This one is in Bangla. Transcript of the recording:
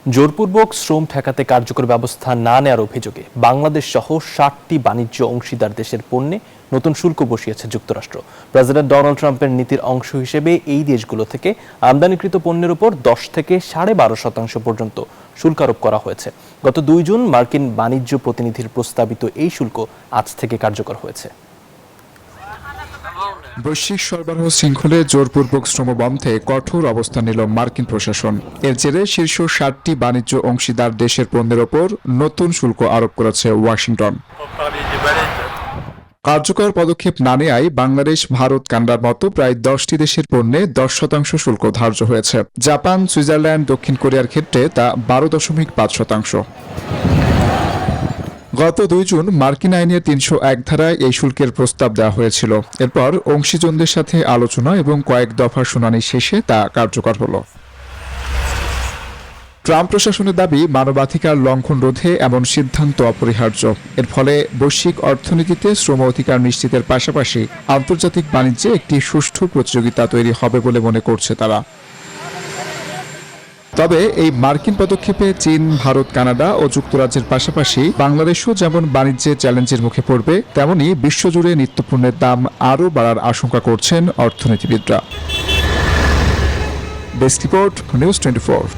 জোরপূর্বক শ্রম ঠেকাতে কার্যকর ব্যবস্থা না নেওয়ার অভিযোগে বাংলাদেশ সহ ৬০টি বাণিজ্য অংশীদার দেশের পণ্যে নতুন শুল্ক বসিয়েছে যুক্তরাষ্ট্র। প্রেসিডেন্ট ডোনাল্ড ট্রাম্পের নীতির অংশ হিসেবে এই দেশগুলো থেকে আমদানিকৃত পণ্যের উপর ১০ থেকে ১২.৫% পর্যন্ত শুল্ক আরোপ করা হয়েছে। গত ২ জুন মার্কিন বাণিজ্য প্রতিনিধির প্রস্তাবিত এই শুল্ক আজ থেকে কার্যকর হয়েছে। বৈশ্বিক সরবরাহ শৃঙ্খলে জোরপূর্বক শ্রম বন্ধে কঠোর অবস্থান নিল মার্কিন প্রশাসন। এর জেরে শীর্ষ ৬০টি বাণিজ্য অংশীদার দেশের পণ্যের ওপর নতুন শুল্ক আরোপ করেছে ওয়াশিংটন। কার্যকর পদক্ষেপ না নেওয়ায় বাংলাদেশ, ভারত, কানাডার মতো প্রায় ১০টি দেশের পণ্যে ১০% শুল্ক ধার্য হয়েছে। জাপান, সুইজারল্যান্ড, দক্ষিণ কোরিয়ার ক্ষেত্রে তা ১২.৫%। গত ২ জুন মার্কিন আইনের ৩০১ ধারায় এই শুল্কের প্রস্তাব দেওয়া হয়েছিল। এরপর অংশীজনদের সাথে আলোচনা এবং কয়েক দফা শুনানি শেষে তা কার্যকর হলো। ট্রাম্প প্রশাসনের দাবি, মানবাধিকার লঙ্ঘন রোধে এমন সিদ্ধান্ত অপরিহার্য। এর ফলে বৈশ্বিক অর্থনীতিতে শ্রম অধিকার নিশ্চিতের পাশাপাশি আন্তর্জাতিক বাণিজ্যে একটি সুষ্ঠু প্রতিযোগিতা তৈরি হবে বলে মনে করছে তারা। তবে এই মার্কিন পদক্ষেপে চীন, ভারত, কানাডা ও যুক্তরাজ্যের পাশাপাশি বাংলাদেশও যেমন বাণিজ্যে চ্যালেঞ্জের মুখে পড়বে, তেমনি বিশ্বজুড়ে নিত্যপণ্যের দাম আরও বাড়ার আশঙ্কা করছেন অর্থনীতিবিদরা। Desk report, news 24।